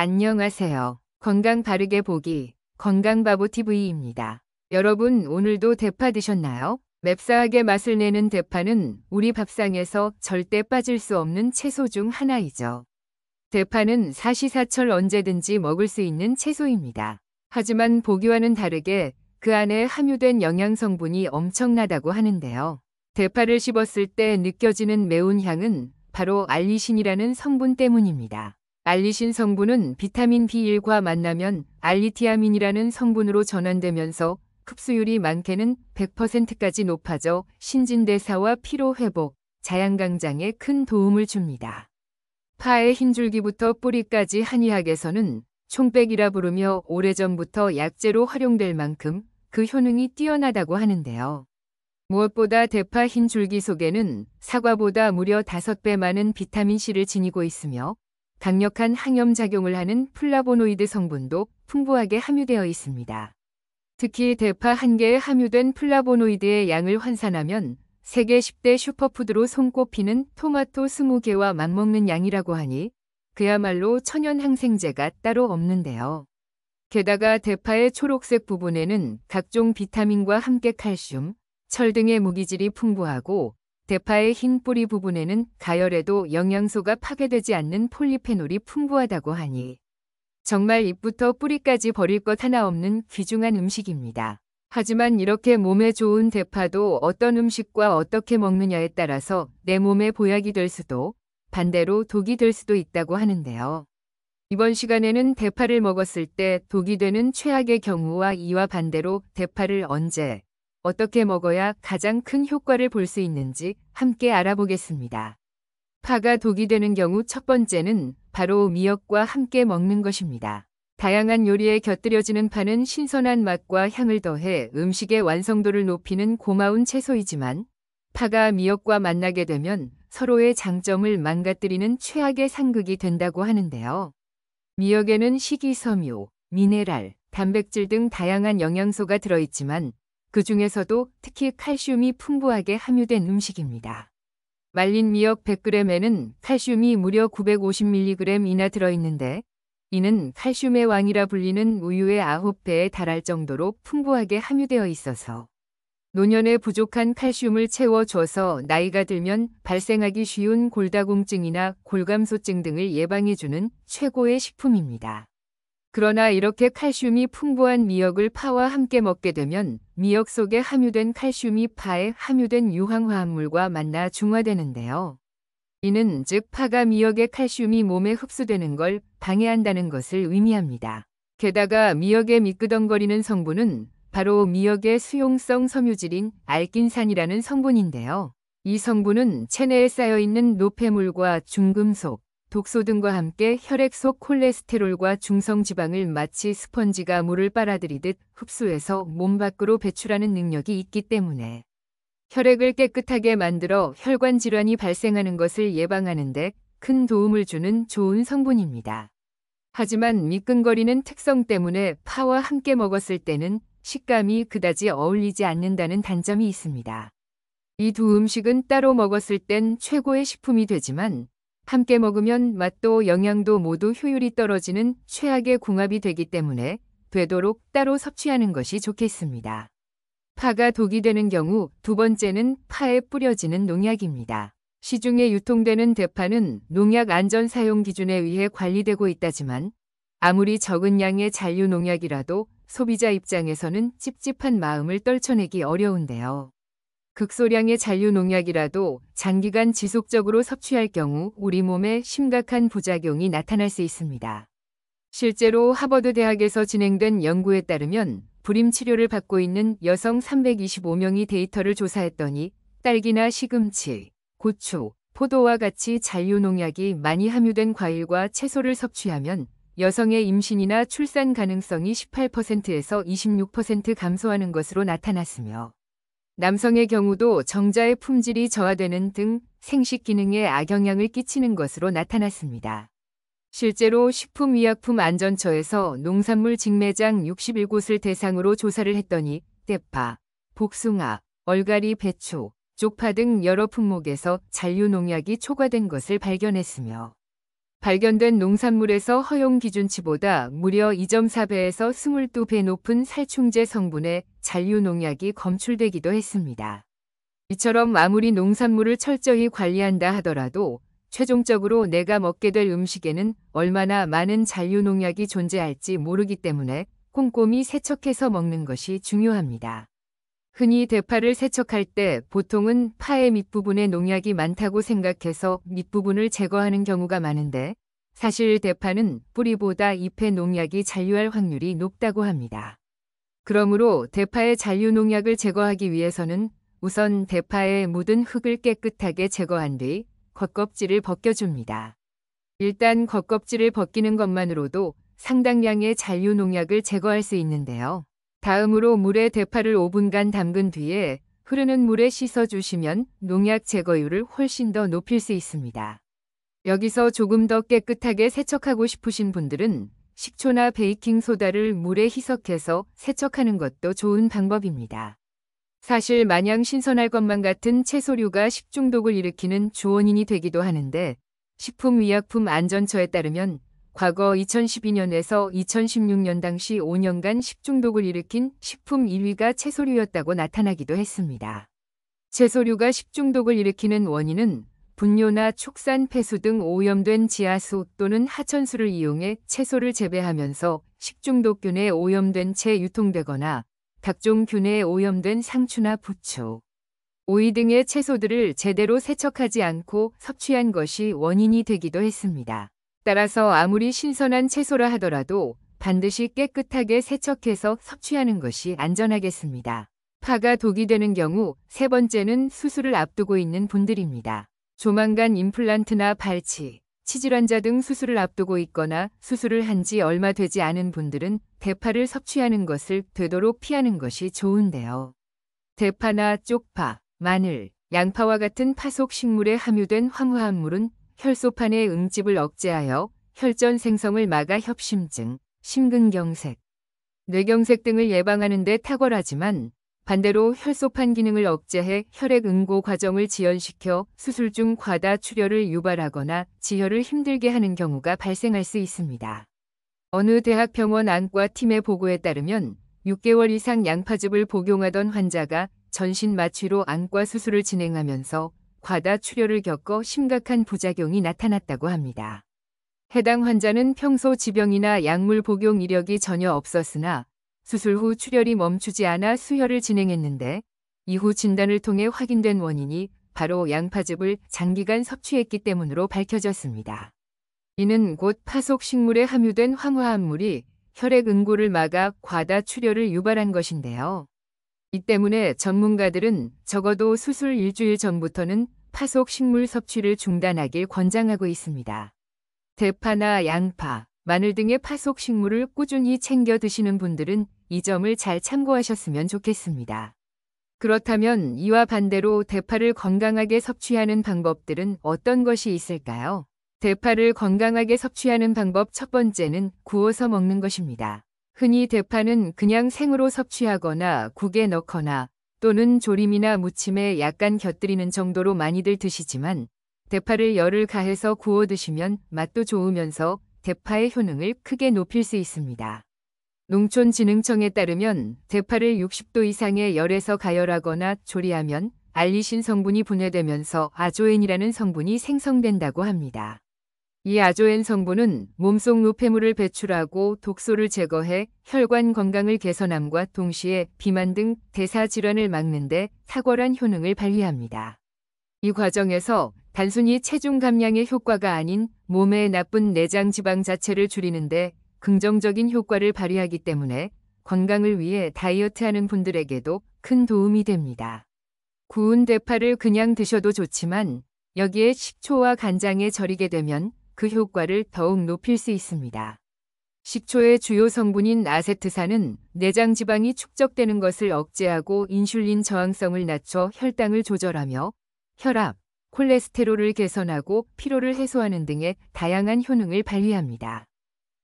안녕하세요. 건강 바르게 보기 건강바보TV입니다. 여러분 오늘도 대파 드셨나요? 맵싸하게 맛을 내는 대파는 우리 밥상에서 절대 빠질 수 없는 채소 중 하나이죠. 대파는 사시사철 언제든지 먹을 수 있는 채소입니다. 하지만 보기와는 다르게 그 안에 함유된 영양 성분이 엄청나다고 하는데요. 대파를 씹었을 때 느껴지는 매운 향은 바로 알리신이라는 성분 때문입니다. 알리신 성분은 비타민 B1과 만나면 알리티아민이라는 성분으로 전환되면서 흡수율이 많게는 100%까지 높아져 신진대사와 피로회복, 자양강장에 큰 도움을 줍니다. 파의 흰줄기부터 뿌리까지 한의학에서는 총백이라 부르며 오래전부터 약재로 활용될 만큼 그 효능이 뛰어나다고 하는데요. 무엇보다 대파 흰줄기 속에는 사과보다 무려 5배 많은 비타민C를 지니고 있으며 강력한 항염작용을 하는 플라보노이드 성분도 풍부하게 함유되어 있습니다. 특히 대파 한 개에 함유된 플라보노이드의 양을 환산하면 세계 10대 슈퍼푸드로 손꼽히는 토마토 20개와 맞먹는 양이라고 하니 그야말로 천연 항생제가 따로 없는데요. 게다가 대파의 초록색 부분에는 각종 비타민과 함께 칼슘, 철 등의 무기질이 풍부하고 대파의 흰 뿌리 부분에는 가열에도 영양소가 파괴되지 않는 폴리페놀이 풍부하다고 하니 정말 잎부터 뿌리까지 버릴 것 하나 없는 귀중한 음식입니다. 하지만 이렇게 몸에 좋은 대파도 어떤 음식과 어떻게 먹느냐에 따라서 내 몸에 보약이 될 수도 반대로 독이 될 수도 있다고 하는데요. 이번 시간에는 대파를 먹었을 때 독이 되는 최악의 경우와 이와 반대로 대파를 언제 어떻게 먹어야 가장 큰 효과를 볼 수 있는지 함께 알아보겠습니다. 파가 독이 되는 경우 첫 번째는 바로 미역과 함께 먹는 것입니다. 다양한 요리에 곁들여지는 파는 신선한 맛과 향을 더해 음식의 완성도를 높이는 고마운 채소이지만 파가 미역과 만나게 되면 서로의 장점을 망가뜨리는 최악의 상극이 된다고 하는데요. 미역에는 식이섬유, 미네랄, 단백질 등 다양한 영양소가 들어있지만 그 중에서도 특히 칼슘이 풍부하게 함유된 음식입니다. 말린 미역 100g에는 칼슘이 무려 950mg이나 들어있는데 이는 칼슘의 왕이라 불리는 우유의 9배에 달할 정도로 풍부하게 함유되어 있어서 노년에 부족한 칼슘을 채워줘서 나이가 들면 발생하기 쉬운 골다공증이나 골감소증 등을 예방해주는 최고의 식품입니다. 그러나 이렇게 칼슘이 풍부한 미역을 파와 함께 먹게 되면 미역 속에 함유된 칼슘이 파에 함유된 유황화합물과 만나 중화되는데요. 이는 즉 파가 미역의 칼슘이 몸에 흡수되는 걸 방해한다는 것을 의미합니다. 게다가 미역의 미끄덩거리는 성분은 바로 미역의 수용성 섬유질인 알킨산이라는 성분인데요. 이 성분은 체내에 쌓여있는 노폐물과 중금속, 독소 등과 함께 혈액 속 콜레스테롤과 중성지방을 마치 스펀지가 물을 빨아들이듯 흡수해서 몸 밖으로 배출하는 능력이 있기 때문에 혈액을 깨끗하게 만들어 혈관 질환이 발생하는 것을 예방하는 데 큰 도움을 주는 좋은 성분입니다. 하지만 미끈거리는 특성 때문에 파와 함께 먹었을 때는 식감이 그다지 어울리지 않는다는 단점이 있습니다. 이 두 음식은 따로 먹었을 땐 최고의 식품이 되지만 함께 먹으면 맛도 영양도 모두 효율이 떨어지는 최악의 궁합이 되기 때문에 되도록 따로 섭취하는 것이 좋겠습니다. 파가 독이 되는 경우 두 번째는 파에 뿌려지는 농약입니다. 시중에 유통되는 대파는 농약 안전 사용 기준에 의해 관리되고 있다지만 아무리 적은 양의 잔류 농약이라도 소비자 입장에서는 찝찝한 마음을 떨쳐내기 어려운데요. 극소량의 잔류 농약이라도 장기간 지속적으로 섭취할 경우 우리 몸에 심각한 부작용이 나타날 수 있습니다. 실제로 하버드 대학에서 진행된 연구에 따르면 불임 치료를 받고 있는 여성 325명이 데이터를 조사했더니 딸기나 시금치, 고추, 포도와 같이 잔류 농약이 많이 함유된 과일과 채소를 섭취하면 여성의 임신이나 출산 가능성이 18%에서 26% 감소하는 것으로 나타났으며 남성의 경우도 정자의 품질이 저하되는 등 생식 기능에 악영향을 끼치는 것으로 나타났습니다. 실제로 식품의약품안전처에서 농산물 직매장 61곳을 대상으로 조사를 했더니 대파, 복숭아, 얼갈이, 배추, 쪽파 등 여러 품목에서 잔류 농약이 초과된 것을 발견했으며 발견된 농산물에서 허용 기준치보다 무려 2.4배에서 22배 높은 살충제 성분의 잔류농약이 검출되기도 했습니다. 이처럼 아무리 농산물을 철저히 관리한다 하더라도 최종적으로 내가 먹게 될 음식에는 얼마나 많은 잔류농약이 존재할지 모르기 때문에 꼼꼼히 세척해서 먹는 것이 중요합니다. 흔히 대파를 세척할 때 보통은 파의 밑부분에 농약이 많다고 생각해서 밑부분을 제거하는 경우가 많은데 사실 대파는 뿌리보다 잎에 농약이 잔류할 확률이 높다고 합니다. 그러므로 대파의 잔류 농약을 제거하기 위해서는 우선 대파에 묻은 흙을 깨끗하게 제거한 뒤 겉껍질을 벗겨줍니다. 일단 겉껍질을 벗기는 것만으로도 상당량의 잔류 농약을 제거할 수 있는데요. 다음으로 물에 대파를 5분간 담근 뒤에 흐르는 물에 씻어주시면 농약 제거율을 훨씬 더 높일 수 있습니다. 여기서 조금 더 깨끗하게 세척하고 싶으신 분들은 식초나 베이킹소다를 물에 희석해서 세척하는 것도 좋은 방법입니다. 사실 마냥 신선할 것만 같은 채소류가 식중독을 일으키는 주원인이 되기도 하는데 식품의약품안전처에 따르면 과거 2012년에서 2016년 당시 5년간 식중독을 일으킨 식품 1위가 채소류였다고 나타나기도 했습니다. 채소류가 식중독을 일으키는 원인은 분뇨나 축산 폐수 등 오염된 지하수 또는 하천수를 이용해 채소를 재배하면서 식중독균에 오염된 채 유통되거나 각종 균에 오염된 상추나 부추, 오이 등의 채소들을 제대로 세척하지 않고 섭취한 것이 원인이 되기도 했습니다. 따라서 아무리 신선한 채소라 하더라도 반드시 깨끗하게 세척해서 섭취하는 것이 안전하겠습니다. 파가 독이 되는 경우 세 번째는 수술을 앞두고 있는 분들입니다. 조만간 임플란트나 발치, 치질환자 등 수술을 앞두고 있거나 수술을 한 지 얼마 되지 않은 분들은 대파를 섭취하는 것을 되도록 피하는 것이 좋은데요. 대파나 쪽파, 마늘, 양파와 같은 파속 식물에 함유된 황화합물은 혈소판의 응집을 억제하여 혈전 생성을 막아 협심증, 심근경색, 뇌경색 등을 예방하는 데 탁월하지만 반대로 혈소판 기능을 억제해 혈액 응고 과정을 지연시켜 수술 중 과다 출혈을 유발하거나 지혈을 힘들게 하는 경우가 발생할 수 있습니다. 어느 대학병원 안과팀의 보고에 따르면 6개월 이상 양파즙을 복용하던 환자가 전신 마취로 안과 수술을 진행하면서 과다 출혈을 겪어 심각한 부작용이 나타났다고 합니다. 해당 환자는 평소 지병이나 약물 복용 이력이 전혀 없었으나 수술 후 출혈이 멈추지 않아 수혈을 진행했는데 이후 진단을 통해 확인된 원인이 바로 양파즙을 장기간 섭취했기 때문으로 밝혀졌습니다. 이는 곧 파속 식물에 함유된 황화합물이 혈액 응고를 막아 과다 출혈을 유발한 것인데요. 이 때문에 전문가들은 적어도 수술 일주일 전부터는 파속 식물 섭취를 중단하길 권장하고 있습니다. 대파나 양파, 마늘 등의 파속 식물을 꾸준히 챙겨 드시는 분들은 이 점을 잘 참고하셨으면 좋겠습니다. 그렇다면 이와 반대로 대파를 건강하게 섭취하는 방법들은 어떤 것이 있을까요? 대파를 건강하게 섭취하는 방법 첫 번째는 구워서 먹는 것입니다. 흔히 대파는 그냥 생으로 섭취하거나 국에 넣거나 또는 조림이나 무침에 약간 곁들이는 정도로 많이들 드시지만 대파를 열을 가해서 구워 드시면 맛도 좋으면서 대파의 효능을 크게 높일 수 있습니다. 농촌진흥청에 따르면 대파를 60도 이상의 열에서 가열하거나 조리하면 알리신 성분이 분해되면서 아조엔이라는 성분이 생성된다고 합니다. 이 아조엔 성분은 몸속 노폐물을 배출하고 독소를 제거해 혈관 건강을 개선함과 동시에 비만 등 대사 질환을 막는 데 탁월한 효능을 발휘합니다. 이 과정에서 단순히 체중 감량의 효과가 아닌 몸에 나쁜 내장 지방 자체를 줄이는데 긍정적인 효과를 발휘하기 때문에 건강을 위해 다이어트하는 분들에게도 큰 도움이 됩니다. 구운 대파를 그냥 드셔도 좋지만 여기에 식초와 간장에 절이게 되면 그 효과를 더욱 높일 수 있습니다. 식초의 주요 성분인 아세트산은 내장 지방이 축적되는 것을 억제하고 인슐린 저항성을 낮춰 혈당을 조절하며 혈압, 콜레스테롤을 개선하고 피로를 해소하는 등의 다양한 효능을 발휘합니다.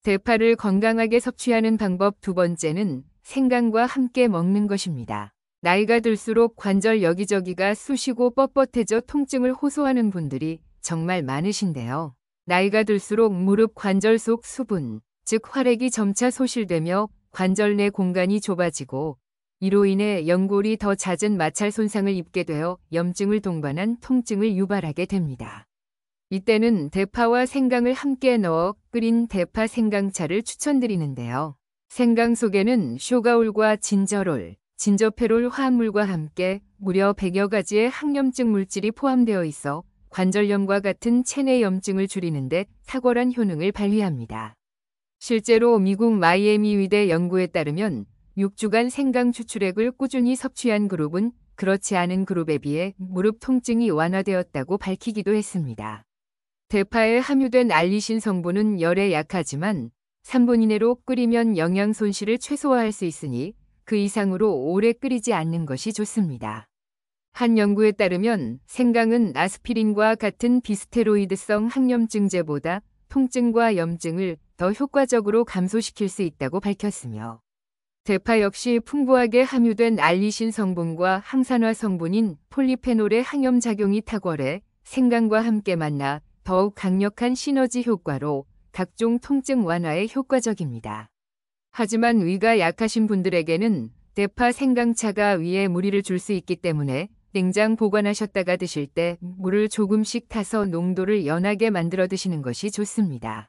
대파를 건강하게 섭취하는 방법 두 번째는 생강과 함께 먹는 것입니다. 나이가 들수록 관절 여기저기가 쑤시고 뻣뻣해져 통증을 호소하는 분들이 정말 많으신데요. 나이가 들수록 무릎 관절 속 수분, 즉 활액이 점차 소실되며 관절 내 공간이 좁아지고 이로 인해 연골이 더 잦은 마찰 손상을 입게 되어 염증을 동반한 통증을 유발하게 됩니다. 이때는 대파와 생강을 함께 넣어 끓인 대파 생강차를 추천드리는데요. 생강 속에는 쇼가올과 진저롤, 진저페롤 화합물과 함께 무려 100여 가지의 항염증 물질이 포함되어 있어 관절염과 같은 체내 염증을 줄이는 데 탁월한 효능을 발휘합니다. 실제로 미국 마이애미 의대 연구에 따르면 6주간 생강 추출액을 꾸준히 섭취한 그룹은 그렇지 않은 그룹에 비해 무릎 통증이 완화되었다고 밝히기도 했습니다. 대파에 함유된 알리신 성분은 열에 약하지만 3분 이내로 끓이면 영양 손실을 최소화할 수 있으니 그 이상으로 오래 끓이지 않는 것이 좋습니다. 한 연구에 따르면 생강은 아스피린과 같은 비스테로이드성 항염증제보다 통증과 염증을 더 효과적으로 감소시킬 수 있다고 밝혔으며 대파 역시 풍부하게 함유된 알리신 성분과 항산화 성분인 폴리페놀의 항염작용이 탁월해 생강과 함께 만나 더욱 강력한 시너지 효과로 각종 통증 완화에 효과적입니다. 하지만 위가 약하신 분들에게는 대파 생강차가 위에 무리를 줄 수 있기 때문에 냉장 보관하셨다가 드실 때 물을 조금씩 타서 농도를 연하게 만들어 드시는 것이 좋습니다.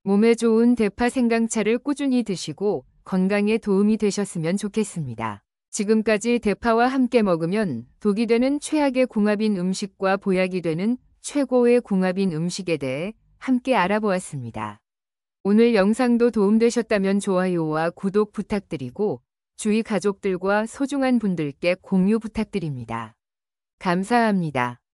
몸에 좋은 대파 생강차를 꾸준히 드시고 건강에 도움이 되셨으면 좋겠습니다. 지금까지 대파와 함께 먹으면 독이 되는 최악의 궁합인 음식과 보약이 되는 최고의 궁합인 음식에 대해 함께 알아보았습니다. 오늘 영상도 도움되셨다면 좋아요와 구독 부탁드리고 주위 가족들과 소중한 분들께 공유 부탁드립니다. 감사합니다.